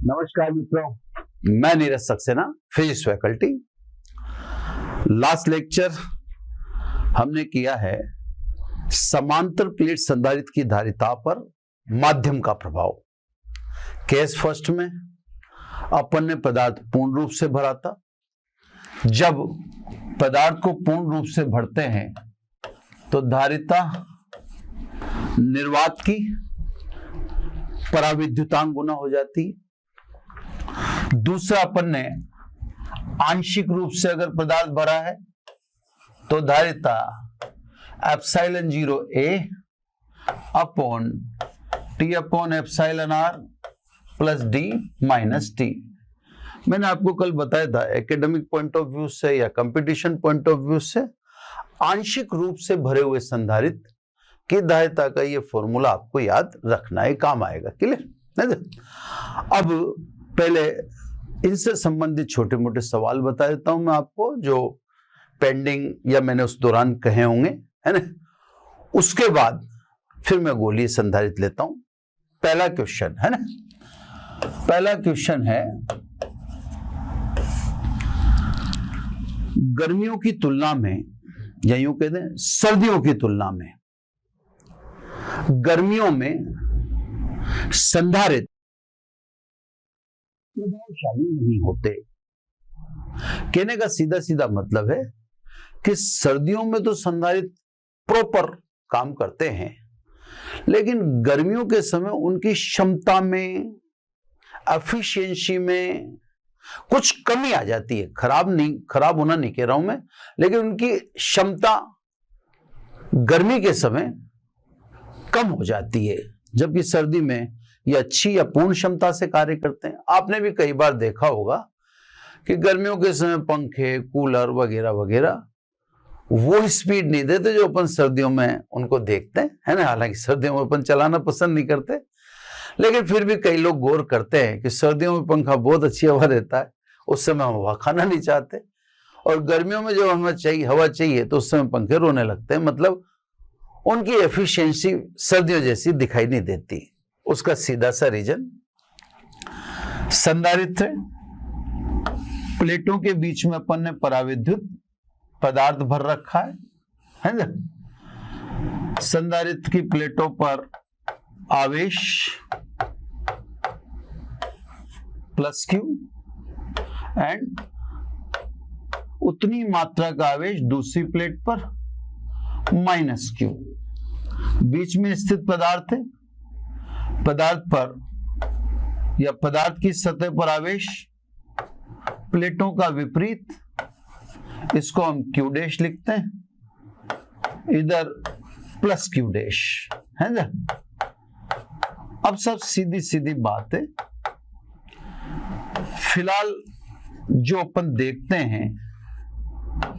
नमस्कार मित्रों, मैं Neeraj Saxena, physics faculty. Last lecture हमने किया है समांतर प्लेट संधारित्र की धारिता पर माध्यम का प्रभाव। केस फर्स्ट में अपन ने पदार्थ पूर्ण रूप से भरा था। जब पदार्थ को पूर्ण रूप से भरते हैं तो धारिता निर्वात की पराविद्युतांक गुना हो जाती है। दूसरा, अपन ने आंशिक रूप से अगर पदार्थ भरा है तो धारिता epsilon 0 A upon T upon epsilon R plus D minus T। मैंने आपको कल बताया था एकेडमिक पॉइंट ऑफ व्यू से या कंपटीशन पॉइंट ऑफ व्यू से आंशिक रूप से भरे हुए संधारित्र की धारिता का ये फॉर्मूला आपको याद रखना है, काम आएगा। क्लियर? अब पहले इनसे संबंधित छोटे मोटे सवाल बता देता हूं मैं आपको, जो पेंडिंग या मैंने उस दौरान कहे होंगे, है ना। उसके बाद फिर मैं गोलीय संधारित्र लेता हूं। पहला क्वेश्चन है ना, पहला क्वेश्चन है गर्मियों की तुलना में, या यूं कहते हैं सर्दियों की तुलना में गर्मियों में संधारित्र प्रभावशाली नहीं होते। कहने का सीधा सीधा मतलब है कि सर्दियों में तो संधारित्र प्रॉपर काम करते हैं, लेकिन गर्मियों के समय उनकी क्षमता में, एफिशिएंसी में कुछ कमी आ जाती है। खराब होना नहीं कह रहा हूं मैं, लेकिन उनकी क्षमता गर्मी के समय कम हो जाती है, जबकि सर्दी में ये अच्छी या पूर्ण क्षमता से कार्य करते हैं। आपने भी कई बार देखा होगा कि गर्मियों के समय पंखे, कूलर वगैरह वगैरह वो स्पीड नहीं देते जो अपन सर्दियों में उनको देखते हैं, है ना। हालांकि सर्दियों में अपन चलाना पसंद नहीं करते, लेकिन फिर भी कई लोग गौर करते हैं कि सर्दियों में पंखा बहुत अच्छी हवा देता है, उस समय हम हवा खाना नहीं चाहते, और गर्मियों में जब हमें हवा चाहिए तो उस समय पंखे रोने लगते हैं। मतलब उनकी एफिशिएंसी सर्दियों जैसी दिखाई नहीं देती। उसका सीधा सा रीजन, संधारित्र प्लेटों के बीच में अपन ने पराविद्युत पदार्थ भर रखा है ना। संधारित्र की प्लेटों पर आवेश प्लस Q एंड उतनी मात्रा का आवेश दूसरी प्लेट पर माइनस Q। बीच में स्थित पदार्थ है, पदार्थ पर या पदार्थ की सतह पर आवेश प्लेटों का विपरीत, इसको हम Q डैश लिखते हैं, इधर प्लस Q डैश, है ना। अब सब सीधी सीधी बात है। फिलहाल जो अपन देखते हैं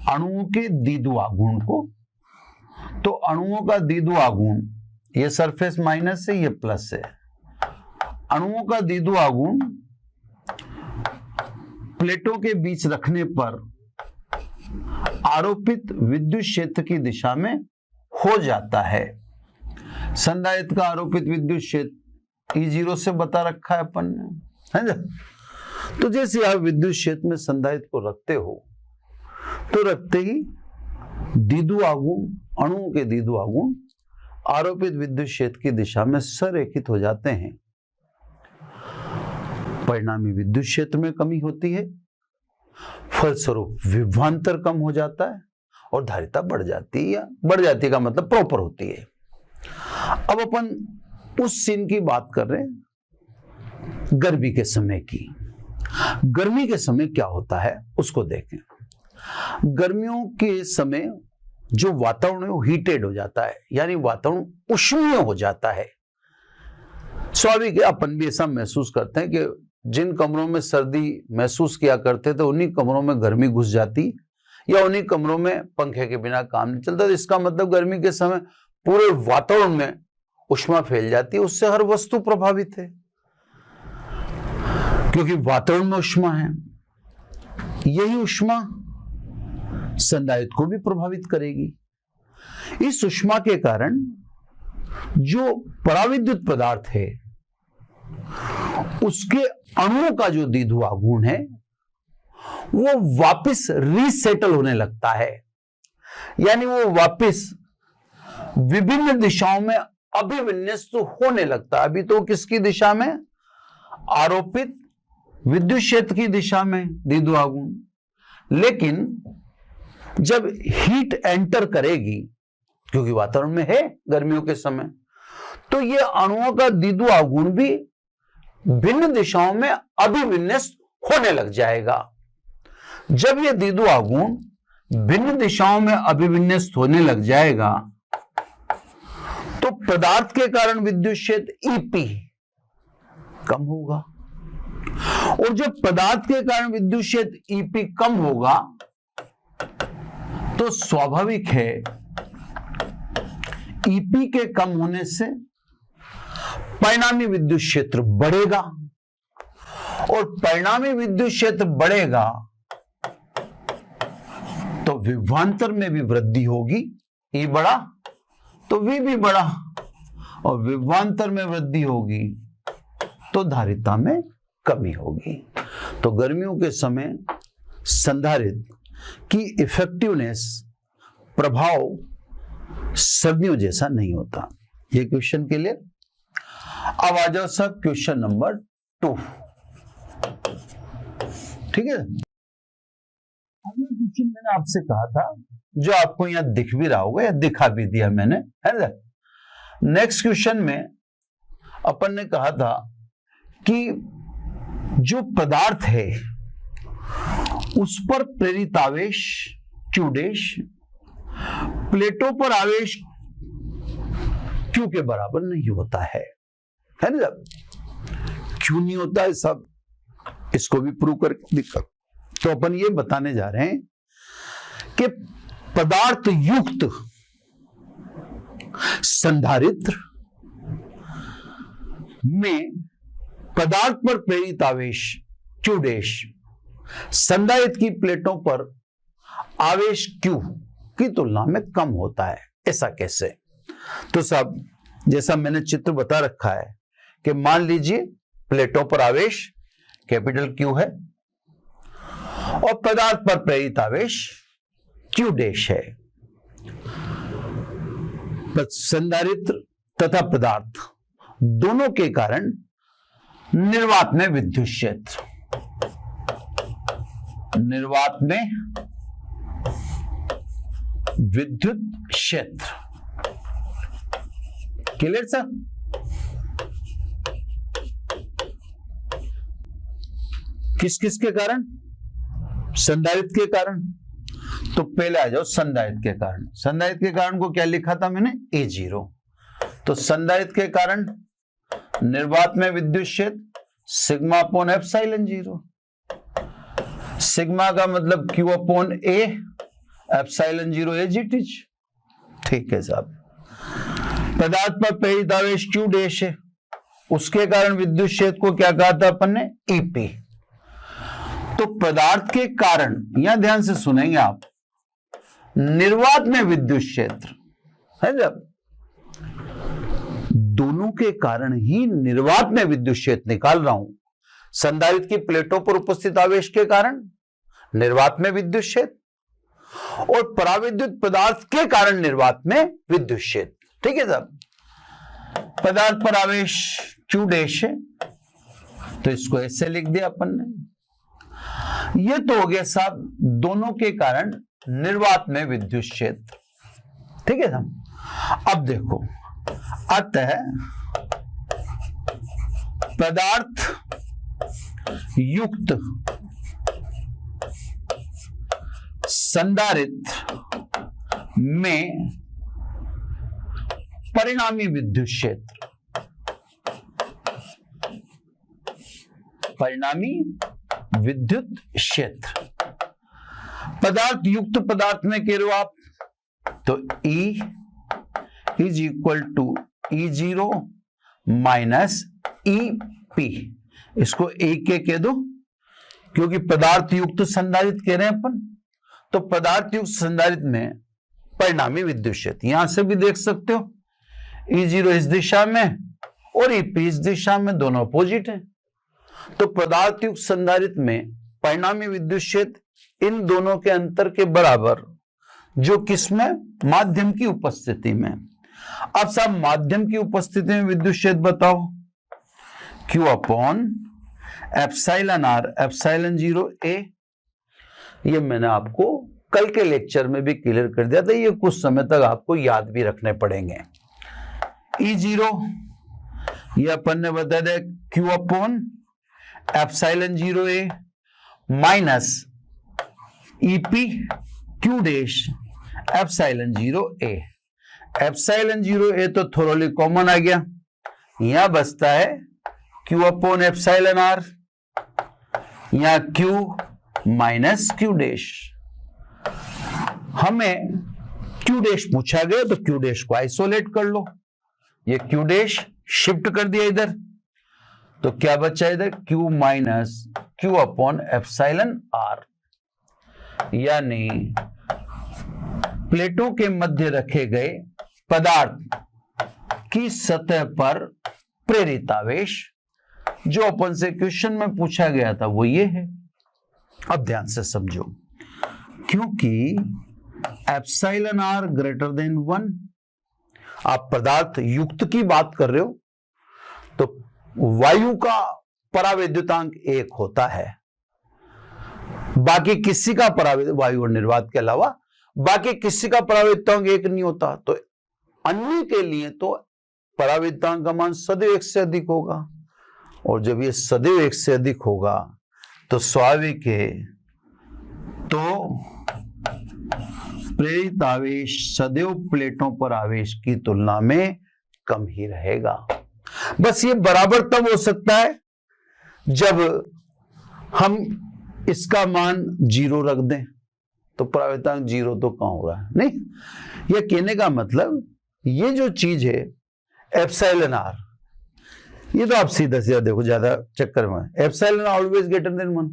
अणुओं के द्विध्रुव आघूर्ण को, तो अणुओं का द्विध्रुव आघूर्ण, ये सरफेस माइनस है, ये प्लस है। अणुओं का द्विध्रुव आघूर्ण प्लेटों के बीच रखने पर आरोपित विद्युत क्षेत्र की दिशा में हो जाता है। संधारित्र का आरोपित विद्युत क्षेत्र E0 से बता रखा है अपन ने, है ना। तो जैसे आप विद्युत क्षेत्र में संधारित्र को रखते हो तो रखते ही द्विध्रुव आघूर्ण, अणुओं के द्विध्रुव आघूर्ण आरोपित विद्युत क्षेत्र की दिशा में संरेखित हो जाते हैं। परिणामी विद्युत क्षेत्र में कमी होती है, फलस्वरूप विभवांतर कम हो जाता है और धारिता बढ़ जाती है, या बढ़ जाती का मतलब प्रॉपर होती है। अब अपन उस सीन की बात कर रहे हैं गर्मी के समय की। गर्मी के समय क्या होता है उसको देखें। गर्मियों के समय जो वातावरण है वो हीटेड हो जाता है, यानी वातावरण उष्मीय हो जाता है। स्वाभाविक है, अपन भी ऐसा महसूस करते हैं कि जिन कमरों में सर्दी महसूस किया करते थे उन्हीं कमरों में गर्मी घुस जाती, या उन्हीं कमरों में पंखे के बिना काम नहीं चलता। तो इसका मतलब गर्मी के समय पूरे वातावरण में उष्मा फैल जाती है, उससे हर वस्तु प्रभावित है, क्योंकि वातावरण में उष्मा है। यही उष्मा संधारित्र को भी प्रभावित करेगी। इस उष्मा के कारण जो पराविद्युत पदार्थ है उसके अणुओं का जो द्विध्रुव आघूर्ण है वो वापस रीसेटल होने लगता है, यानी वो वापस विभिन्न दिशाओं में अभिविन्यस्त होने लगता है। अभी तो किसकी दिशा में? आरोपित विद्युत क्षेत्र की दिशा में द्विध्रुव आघूर्ण। लेकिन जब हीट एंटर करेगी, क्योंकि वातावरण में है गर्मियों के समय, तो ये अणुओं का द्विध्रुव आघूर्ण भी भिन्न दिशाओं में अभिविन्यस्त होने लग जाएगा। जब ये द्विध्रुव आघूर्ण भिन्न दिशाओं में अभिविन्यस्त होने लग जाएगा तो पदार्थ के कारण विद्युत क्षेत्र ईपी कम होगा, और जब पदार्थ के कारण विद्युत क्षेत्र ईपी कम होगा तो स्वाभाविक है ईपी के कम होने से परिणामी विद्युत क्षेत्र बढ़ेगा, और परिणामी विद्युत क्षेत्र बढ़ेगा तो विभवांतर में भी वृद्धि होगी। ई बढ़ा तो वी भी बढ़ा, और विभवांतर में वृद्धि होगी तो धारिता में कमी होगी। तो गर्मियों के समय संधारित्र की इफेक्टिवनेस, प्रभाव सर्दियों जैसा नहीं होता। ये क्वेश्चन के लिए अब आ जाओ सब क्वेश्चन नंबर 2। ठीक है, अगला क्वेश्चन मैंने आपसे कहा था, जो आपको यहां दिख भी रहा होगा या दिखा भी दिया मैंने, है ना। नेक्स्ट क्वेश्चन में अपन ने कहा था कि जो पदार्थ है उस पर प्रेरित आवेश Q डैश प्लेटों पर आवेश Q के बराबर नहीं होता है ना। क्यों नहीं होता है सब, इसको भी प्रूव करके दिखा। तो अपन ये बताने जा रहे हैं कि पदार्थ युक्त संधारित्र में पदार्थ पर प्रेरित आवेश Q डैश संधारित्र की प्लेटों पर आवेश Q की तुलना में कम होता है। ऐसा कैसे? तो सब जैसा मैंने चित्र बता रखा है कि मान लीजिए प्लेटों पर आवेश कैपिटल Q है और पदार्थ पर प्रेरित आवेश Q डैश है। संधारित्र तथा पदार्थ दोनों के कारण निर्वात में विद्युत क्षेत्र, निर्वात में विद्युत क्षेत्र, क्लियर सर? किस किस के कारण? संधारित्र के कारण। तो पहले आ जाओ संधारित्र के कारण। संधारित्र के कारण को क्या लिखा था मैंने? A0। तो संधारित्र के कारण निर्वात में विद्युत क्षेत्र सिग्मा अपॉन एप्सिलॉन 0। सिग्मा का मतलब Q upon A, epsilon 0 AGT। ठीक है साहब। पदार्थ पर प्रेरित आवेश Q डैश है, उसके कारण विद्युत क्षेत्र को क्या कहा था अपन ने? EP। तो पदार्थ के कारण, यहां ध्यान से सुनेंगे आप, निर्वात में विद्युत क्षेत्र है जब दोनों के कारण ही निर्वात में विद्युत क्षेत्र निकाल रहा हूं। संधारित्र की प्लेटों पर उपस्थित आवेश के कारण निर्वात में विद्युत क्षेत्र, और पराविद्युत पदार्थ के कारण निर्वात में विद्युत क्षेत्र। ठीक है साहब। पदार्थ पर आवेश Q डैश है, तो इसको ऐसे लिख दिया अपन ने। ये तो हो गया साहब दोनों के कारण निर्वात में विद्युत क्षेत्र। ठीक है साहब। अब देखो, अतः पदार्थ युक्त संधारित्र में परिणामी विद्युत क्षेत्र, परिणामी विद्युत क्षेत्र पदार्थ युक्त पदार्थ में कह रहे हो आप, तो E is equal to E0 minus EP। इसको A के कह दो, क्योंकि पदार्थ युक्त संधारित्र कह रहे हैं अपन। तो पदार्थ युक्त संधारित्र में परिणामी विद्युत क्षेत्र यहां से भी देख सकते हो, E0 इस दिशा में और EP इस दिशा में, दोनों अपोजिट है। तो पदार्थ युक्त संधारित्र में परिणामी विद्युत क्षेत्र इन दोनों के अंतर के बराबर, जो किसमें, माध्यम की उपस्थिति में। अब साहब माध्यम की उपस्थिति में विद्युत क्षेत्र बताओ, Q upon epsilon R epsilon 0 A। ये मैंने आपको कल के लेक्चर में भी क्लियर कर दिया था, ये कुछ समय तक आपको याद भी रखने पड़ेंगे। E0 ये अपन ने बता दिया Q upon epsilon 0 A minus EP Q dash epsilon 0 A। Epsilon 0 A तो थोरोली कॉमन आ गया, यहां बचता है Q अपॉन एप्सिलॉन R, यहां Q माइनस Q डैश। हमें Q डैश पूछा गया तो Q डैश को आइसोलेट कर लो, ये Q डैश शिफ्ट कर दिया इधर, तो क्या बचा इधर Q minus Q upon epsilon R, यानी प्लेटों के मध्य रखे गए पदार्थ की सतह पर प्रेरित आवेश, जो अपन से क्वेश्चन में पूछा गया था वो ये है। अब ध्यान से समझो, क्योंकि एप्सिलॉन आर ग्रेटर देन 1, आप पदार्थ युक्त की बात कर रहे हो, तो वायु का परावैद्युतांक 1 होता है, बाकी किसी का परावैद्युत, वायु और निर्वात के अलावा बाकी किसी का परावैद्युतांक 1 नहीं होता। तो अन्य के लिए तो परावैद्युतांक का मान सदैव 1 से अधिक होगा, और जब ये सदैव 1 से अधिक होगा तो स्वाभाविक है तो प्रेरित आवेश सदैव प्लेटों पर आवेश की तुलना में कम ही रहेगा। बस ये बराबर तब हो सकता है जब हम इसका मान 0 रख दें, तो परावैद्युतांक 0 तो कहां हो रहा है, नहीं। यह कहने का मतलब ये जो चीज है एप्सिलॉन आर, ये तो आप सीधा सीधा देखो, ज्यादा चक्कर में, एप्सिलॉन ऑलवेज ग्रेटर देन 1।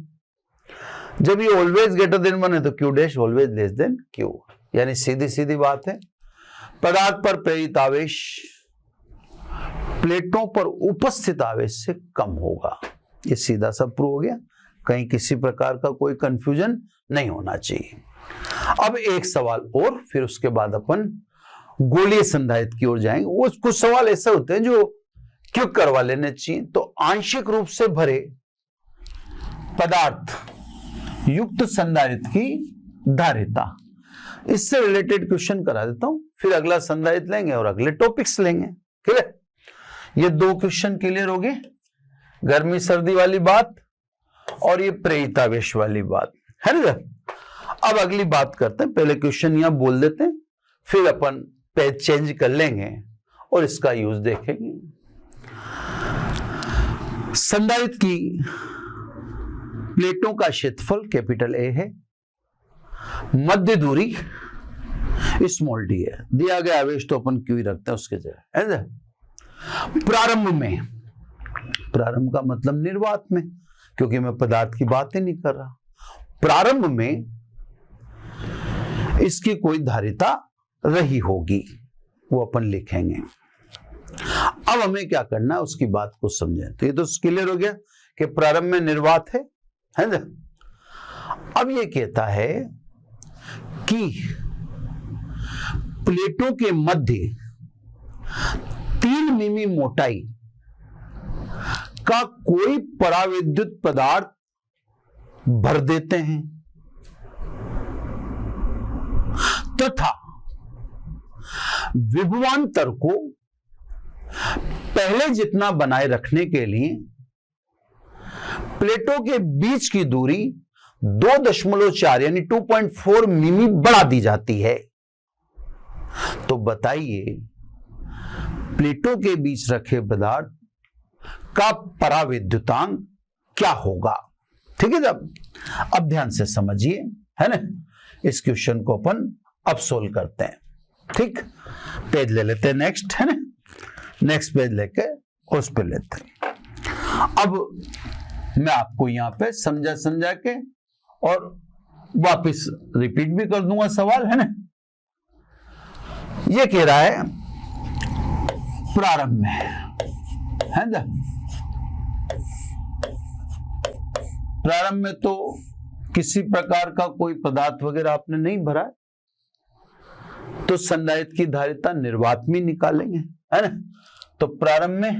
जब ये ऑलवेज ग्रेटर देन 1 है तो Q dash always less than Q, यानी सीधी सीधी बात है, पदार्थ पर प्रेरित आवेश प्लेटों पर उपस्थित आवेश से कम होगा। ये सीधा सा प्रूव हो गया, कहीं किसी प्रकार का कोई कंफ्यूजन नहीं होना चाहिए। अब एक सवाल और, फिर उसके बाद अपन गोलीय संधारित्र की ओर जाएंगे। वो कुछ सवाल ऐसे होते हैं जो क्यों करवा लेने चाहिए। तो आंशिक रूप से भरे पदार्थ युक्त संधारित्र की धारिता, इससे रिलेटेड क्वेश्चन करा देता हूं, फिर अगला संधारित्र लेंगे और अगले टॉपिक्स लेंगे। क्लियर, ये 2 क्वेश्चन क्लियर हो गए, गर्मी सर्दी वाली बात और ये प्रेरित आवेश वाली बात है ना। अब अगली बात करते हैं, पहले क्वेश्चन यहां बोल देते हैं, फिर अपन पेज चेंज कर लेंगे और इसका यूज देखेंगे। संधारित्र की प्लेटों का क्षेत्रफल कैपिटल A है, मध्य दूरी स्मॉल d है, दिया गया आवेश तो अपन Q ही रखते हैं उसके जगह, है ना। प्रारंभ का मतलब निर्वात में, क्योंकि मैं पदार्थ की बात ही नहीं कर रहा। प्रारंभ में इसकी कोई धारिता रही होगी, वो अपन लिखेंगे। अब हमें क्या करना है उसकी बात को समझें। तो ये तो क्लियर हो गया कि प्रारंभ में निर्वात है ना। अब ये कहता है कि प्लेटों के मध्य 3 मिमी मोटाई का कोई परावैद्युत पदार्थ भर देते हैं तथा विभवांतर को पहले जितना बनाए रखने के लिए प्लेटों के बीच की दूरी 2.4 यानी 2.4 मिमी बढ़ा दी जाती है। तो बताइए प्लेटों के बीच रखे पदार्थ का परावैद्युतांक क्या होगा। ठीक है, अब ध्यान से समझिए, है ना। इस क्वेश्चन को अपन अब सोल्व करते हैं। ठीक, पेज ले लेते हैं नेक्स्ट, है ना। नेक्स्ट पेज लेके उस पे लेते हैं। अब मैं आपको यहां पे समझा के और वापस रिपीट भी कर दूंगा सवाल, है ना। ये कह रहा है प्रारंभ में, है ना, प्रारंभ में तो किसी प्रकार का कोई पदार्थ वगैरह आपने नहीं भरा है, तो संधारित्र की धारिता निर्वात में निकालेंगे, है ना। तो प्रारंभ में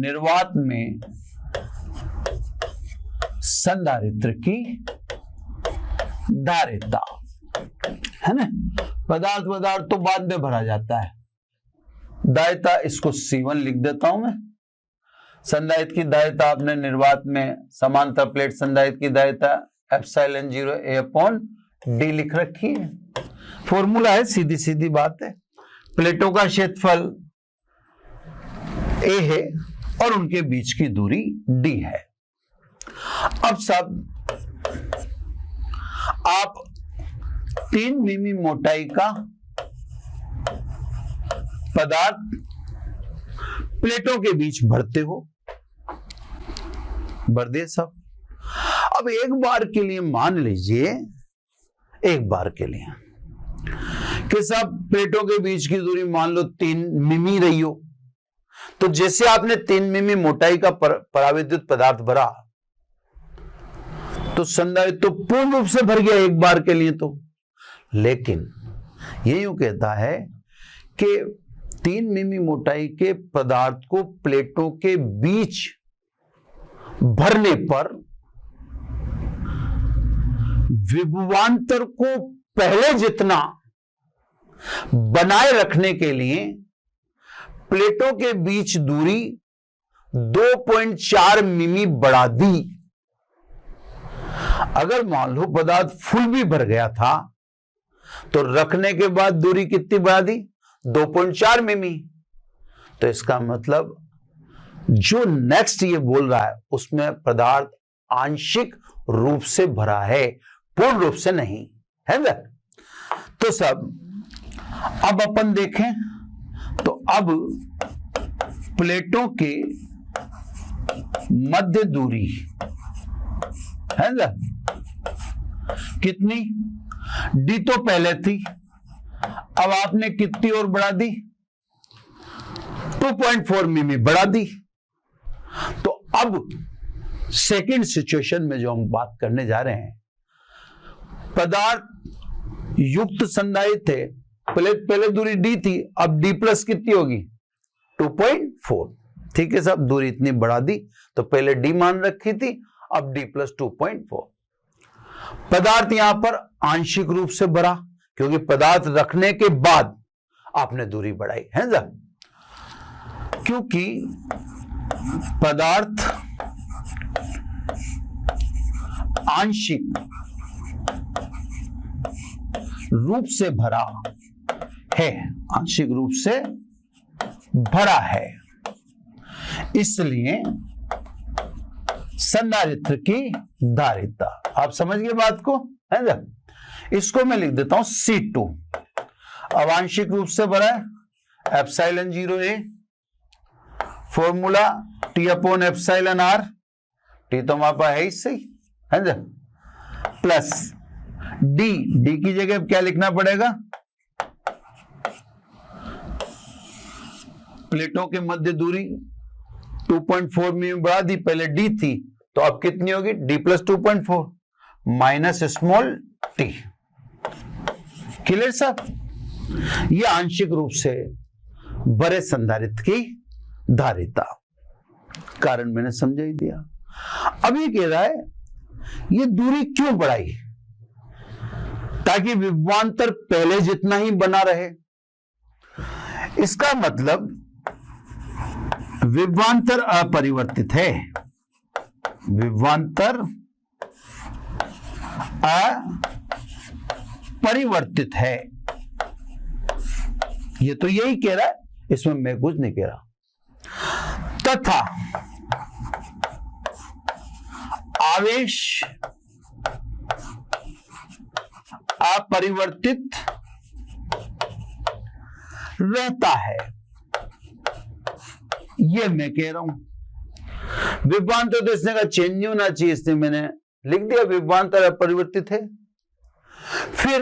निर्वात में संधारित्र की धारिता, है ना। पदार्थ तो बाद में भरा जाता है। धारिता इसको C1 लिख देता हूं मैं। संधारित्र की धारिता आपने निर्वात में समांतर प्लेट संधारित्र की धारिता एप्सिलॉन 0 A/d लिख रखी है। फॉर्मूला है, सीधी सीधी बात है। प्लेटों का क्षेत्रफल A है और उनके बीच की दूरी D है। अब सब आप 3 मिमी मोटाई का पदार्थ प्लेटों के बीच भरते हो, भर दिए सब। अब एक बार के लिए मान लीजिए, एक बार के लिए कि सब प्लेटों के बीच की दूरी मान लो 3 मिमी रही हो, तो जैसे आपने 3 मिमी मोटाई का पराविद्युत पदार्थ भरा, तो संधारित्र तो पूर्ण रूप से भर गया एक बार के लिए तो। लेकिन ये यूं कहता है कि 3 मिमी मोटाई के पदार्थ को प्लेटों के बीच भरने पर विभवांतर को पहले जितना बनाए रखने के लिए प्लेटों के बीच दूरी 2.4 मिमी बढ़ा दी। अगर मान लो पदार्थ फुल भी भर गया था तो रखने के बाद दूरी कितनी बढ़ा दी? 2.4 मिमी। तो इसका मतलब जो नेक्स्ट ये बोल रहा है उसमें पदार्थ आंशिक रूप से भरा है, पूर्ण रूप से नहीं है ना। तो सब अब अपन देखें तो अब प्लेटों के मध्य दूरी है ना कितनी? D तो पहले थी, अब आपने कितनी और बढ़ा दी? 2.4 मिमी बढ़ा दी। तो अब सेकंड सिचुएशन में जो हम बात करने जा रहे हैं, पदार्थ युक्त संधारित्र थे, पहले दूरी D थी, अब D प्लस कितनी होगी? 2.4। ठीक है साहब, दूरी इतनी बढ़ा दी, तो पहले D मान रखी थी, अब D प्लस 2.4। पदार्थ यहां पर आंशिक रूप से भरा क्योंकि पदार्थ रखने के बाद आपने दूरी बढ़ाई है ना। क्योंकि पदार्थ आंशिक रूप से भरा है, आंशिक रूप से भरा है, इसलिए संधारित्र की धारिता। आप समझ गए बात को, है ना। इसको मैं लिख देता हूं C2। अब आंशिक रूप से भरा है epsilon 0 A, formula T/εr, T तो हमारे पास है ही सही, है ना, प्लस D की जगह क्या लिखना पड़ेगा? प्लेटों के मध्य दूरी 2.4 मिमी बढ़ा दी, पहले D थी, तो अब कितनी होगी? D plus 2.4 minus small t। Clear साहब? यह आंशिक रूप से भरे संधारित्र की धारिता, कारण मैंने समझा ही दिया। अब ये कह रहा है ये दूरी क्यों बढ़ाई? ताकि विभवांतर पहले जितना ही बना रहे। इसका मतलब विभवांतर अपरिवर्तित है, विभवांतर अपरिवर्तित है, ये तो यही कह रहा है, इसमें मैं कुछ नहीं कह रहा। तथा आवेश अपरिवर्तित रहता है, ये मैं कह रहा हूं। विभवांतर तो इसने का चेंज नहीं होना चाहिए, इसने मैंने लिख दिया विभवांतर अपरिवर्तित है। फिर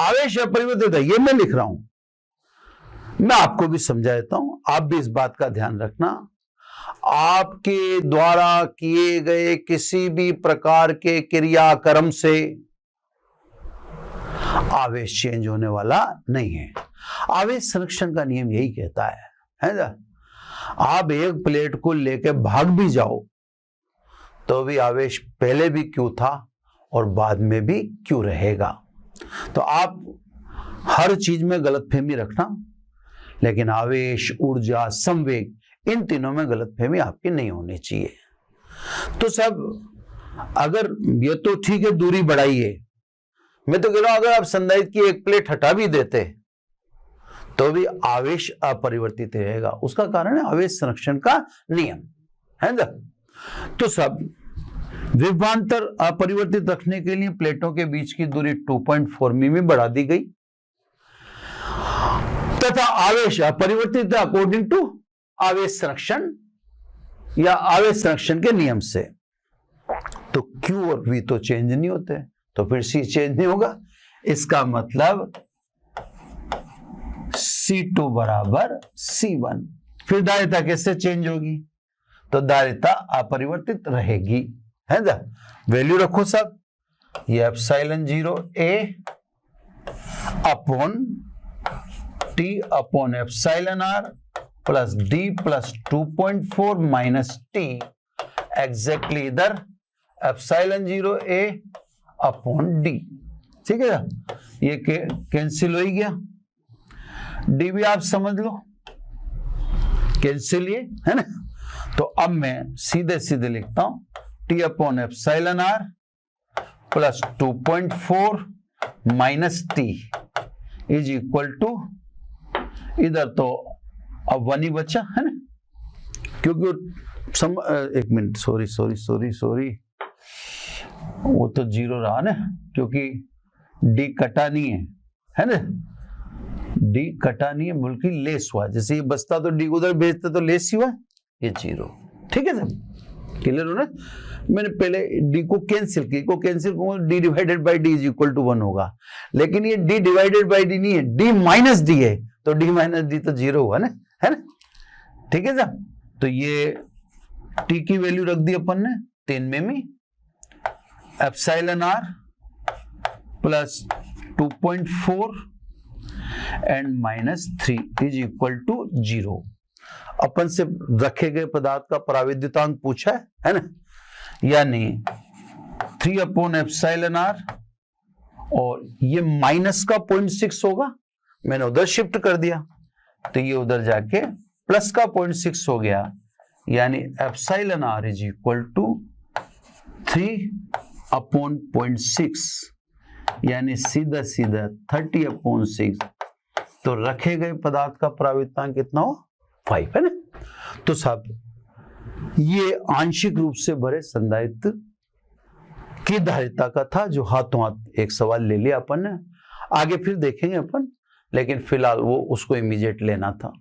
आवेश अपरिवर्तित है, ये मैं लिख रहा हूं। मैं आपको भी समझा देता हूं, आप भी इस बात का ध्यान रखना। आपके द्वारा किए गए किसी भी प्रकार के क्रियाक्रम से आवेश चेंज होने वाला नहीं है। आवेश संरक्षण का नियम यही कहता है ना? आप एक प्लेट को लेकर भाग भी जाओ तो भी आवेश पहले भी क्यों था और बाद में भी क्यों रहेगा। तो आप हर चीज में गलतफहमी रखना, लेकिन आवेश, ऊर्जा, संवेग, इन तीनों में गलतफहमी आपकी नहीं होनी चाहिए। तो सब अगर ये तो ठीक है दूरी बढ़ाइए, मैं तो कह रहा हूं अगर आप संधारित्र की एक प्लेट हटा भी देते तो भी आवेश अपरिवर्तित रहेगा। उसका कारण है आवेश संरक्षण का नियम, है ना? तो सब विभवांतर अपरिवर्तित रखने के लिए प्लेटों के बीच की दूरी 2.4 मिमी बढ़ा दी गई तथा आवेश अपरिवर्तित अकॉर्डिंग टू आवेश संरक्षण या आवेश संरक्षण के नियम से। तो Q और V तो चेंज नहीं होते, तो फिर C चेंज नहीं होगा। इसका मतलब C2 बराबर C1। फिर धारिता कैसे चेंज होगी? तो धारिता अपरिवर्तित रहेगी, है ना? वैल्यू रखो सब, ये epsilon 0 A upon T upon epsilon R plus D plus 2.4 minus T exactly इधर एप्सिलॉन 0 A अपॉन D। ठीक है ना? ये कैंसिल हो गया, D भी आप समझ लो कैंसिल, ये है ना? तो अब मैं सीधे सीधे लिखता हूं T upon epsilon R plus 2.4 minus T is equal to, इधर तो अब 1 ही बचा, है ना? क्योंकि एक मिनट, सॉरी, वो तो 0 रहा ना, क्योंकि D कटा नहीं है ना? D कटा नहीं है बल्कि लेस हुआ। जैसे ये बचता तो D उधर भेजते तो लेस ही हुआ, ये 0। ठीक है सर, क्लियर हो ना? मैंने पहले D को कैंसिल की, D divided by D is equal to 1 होगा, लेकिन ये D डिवाइडेड बाई D नहीं है, D माइनस D है, तो D माइनस D तो 0 हुआ ना, है ना? ठीक है सर, तो ये T की वैल्यू रख दी अपन ने 3 मिमी epsilon R plus 2.4 and minus 3 is equal to 0। अपन से रखे गए पदार्थ का पराविद्युतांक पूछा है ना? यानी 3 अपॉन एप्सिलॉन R, और ये माइनस का 0.6 होगा, मैंने उधर शिफ्ट कर दिया तो ये उधर जाके प्लस का 0.6 हो गया, यानी epsilon R is equal to 3 upon 0.6, यानी सीधा 30 अपॉन 6। तो रखे गए पदार्थ का पराविद्युतांक कितना हो? 5, है ना? तो साहब ये आंशिक रूप से भरे संधारित्र की धारिता का था, जो हाथों हाथ एक सवाल ले लिया अपन ने, आगे फिर देखेंगे अपन, लेकिन फिलहाल वो उसको इमीडिएट लेना था।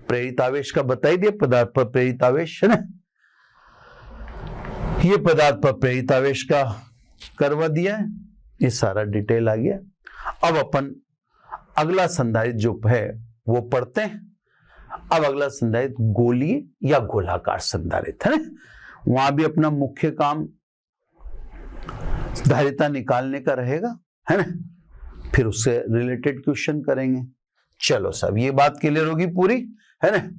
प्रेरित आवेश का बताई दिया, पदार्थ पर प्रेरित आवेश, है ना? ये पदार्थ पर प्रेरित आवेश का करवा दिया है, ये सारा डिटेल आ गया। अब अपन अगला संधारित्र जो है वो पढ़ते हैं। अब अगला संधारित्र गोलीय या गोलाकार संधारित्र है, वहां भी अपना मुख्य काम धारिता निकालने का रहेगा, है ना? फिर उससे रिलेटेड क्वेश्चन करेंगे। चलो साहब, ये बात क्लियर होगी पूरी, है ना?